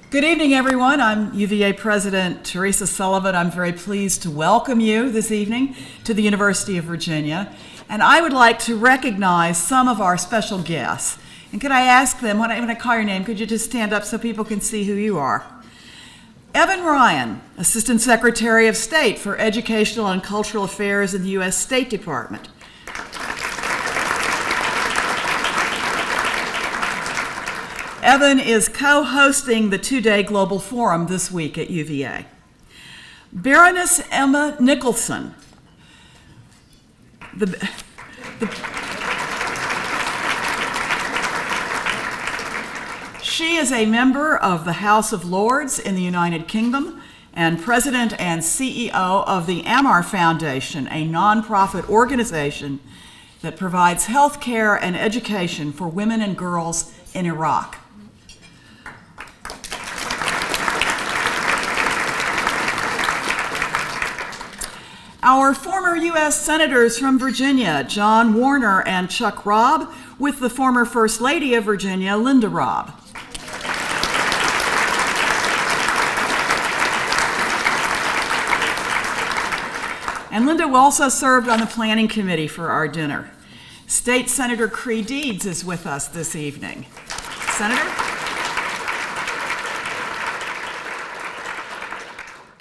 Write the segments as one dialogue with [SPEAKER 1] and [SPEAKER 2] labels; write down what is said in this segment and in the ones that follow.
[SPEAKER 1] Good evening, everyone. I'm UVA President Teresa Sullivan. I'm very pleased to welcome you this evening to the University of Virginia. And I would like to recognize some of our special guests. And could I ask them, when I call your name, could you just stand up so people can see who you are? Evan Ryan, Assistant Secretary of State for Educational and Cultural Affairs in the U.S. State Department. Evan is co-hosting the two-day Global Forum this week at UVA. Baroness Emma Nicholson. She is a member of the House of Lords in the United Kingdom and President and CEO of the Ammar Foundation, a nonprofit organization that provides health care and education for women and girls in Iraq. Our former U.S. Senators from Virginia, John Warner and Chuck Robb, with the former First Lady of Virginia, Linda Robb. And Linda also served on the planning committee for our dinner. State Senator Cree Deeds is with us this evening. Senator?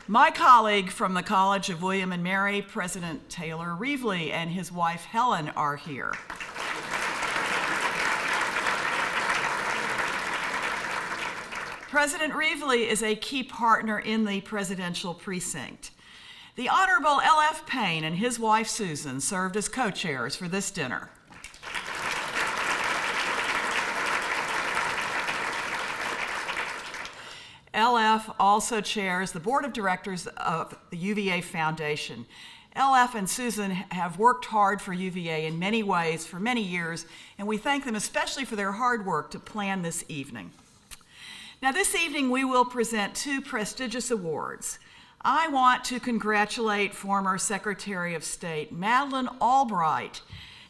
[SPEAKER 1] My colleague from the College of William and Mary, President Taylor Reevely, and his wife Helen are here. President Reevely is a key partner in the presidential precinct. The Honorable L.F. Payne and his wife Susan served as co-chairs for this dinner. LF also chairs the board of directors of the UVA Foundation. LF and Susan have worked hard for UVA in many ways for many years, and we thank them especially for their hard work to plan this evening. Now, this evening we will present two prestigious awards. I want to congratulate former Secretary of State Madeline Albright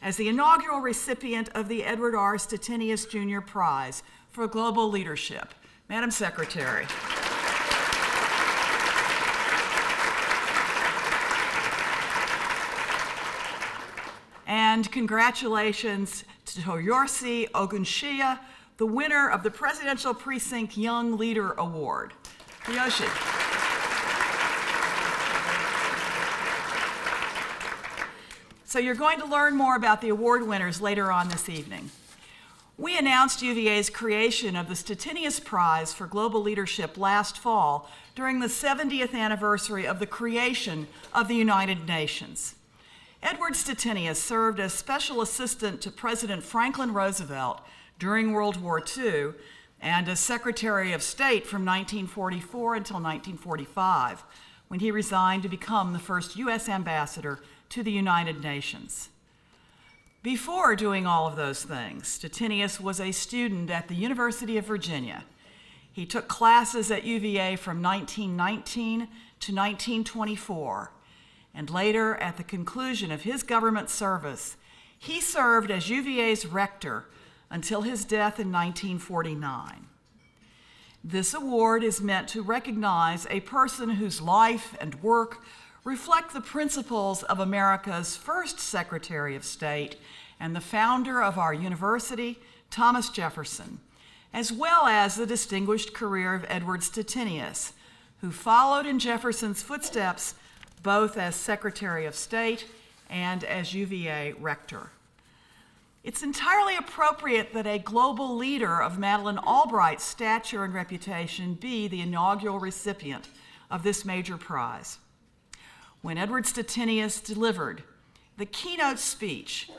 [SPEAKER 1] as the inaugural recipient of the Edward R. Stettinius Jr. Prize for Global Leadership. Madam Secretary. And congratulations to Oluwatoyosi Ogunseye, the winner of the Presidential Precinct Young Leader Award. Yoshi. So you're going to learn more about the award winners later on this evening. We announced UVA's creation of the Stettinius Prize for Global Leadership last fall during the 70th anniversary of the creation of the United Nations. Edward Stettinius served as special assistant to President Franklin Roosevelt during World War II and as Secretary of State from 1944 until 1945, when he resigned to become the first U.S. ambassador to the United Nations. Before doing all of those things, Stettinius was a student at the University of Virginia. He took classes at UVA from 1919 to 1924, and later, at the conclusion of his government service, he served as UVA's rector until his death in 1949. This award is meant to recognize a person whose life and work reflect the principles of America's first Secretary of State and the founder of our university, Thomas Jefferson, as well as the distinguished career of Edward Stettinius, who followed in Jefferson's footsteps both as Secretary of State and as UVA rector. It's entirely appropriate that a global leader of Madeline Albright's stature and reputation be the inaugural recipient of this major prize. When Edward Stettinius delivered the keynote speech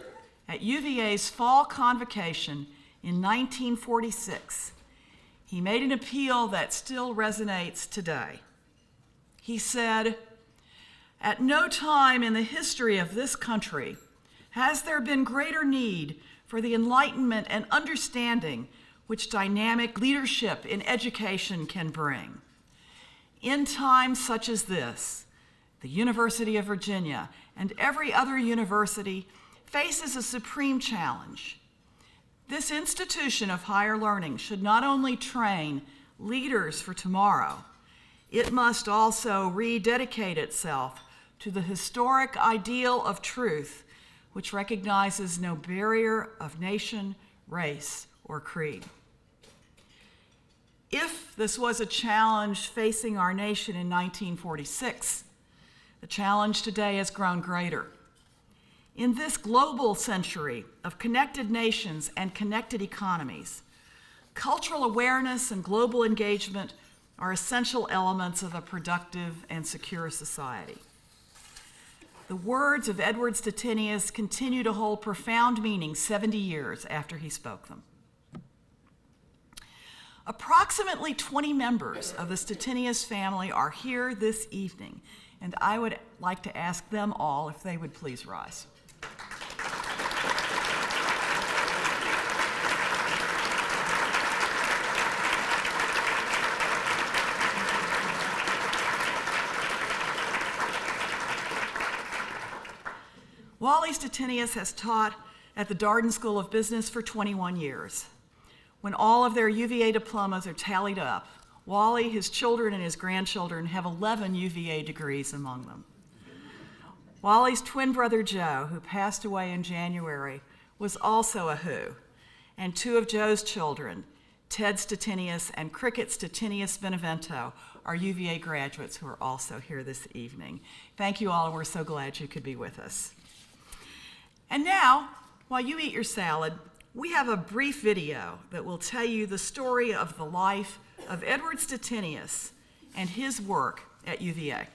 [SPEAKER 1] at UVA's fall convocation in 1946, he made an appeal that still resonates today. He said, "At no time in the history of this country has there been greater need for the enlightenment and understanding which dynamic leadership in education can bring. In times such as this, the University of Virginia and every other university faces a supreme challenge. This institution of higher learning should not only train leaders for tomorrow, it must also rededicate itself to the historic ideal of truth, which recognizes no barrier of nation, race, or creed. If this was a challenge facing our nation in 1946, the challenge today has grown greater. In this global century of connected nations and connected economies, cultural awareness and global engagement are essential elements of a productive and secure society. The words of Edward Stettinius continue to hold profound meaning 70 years after he spoke them. Approximately 20 members of the Stettinius family are here this evening, and I would like to ask them all if they would please rise. Wally Stettinius has taught at the Darden School of Business for 21 years. When all of their UVA diplomas are tallied up, Wally, his children, and his grandchildren have 11 UVA degrees among them. Wally's twin brother Joe, who passed away in January, was also a Who, and two of Joe's children, Ted Stettinius and Cricket Stettinius Benevento, are UVA graduates who are also here this evening. Thank you all, and we're so glad you could be with us. And now, while you eat your salad, we have a brief video that will tell you the story of the life of Edward Stettinius and his work at UVA.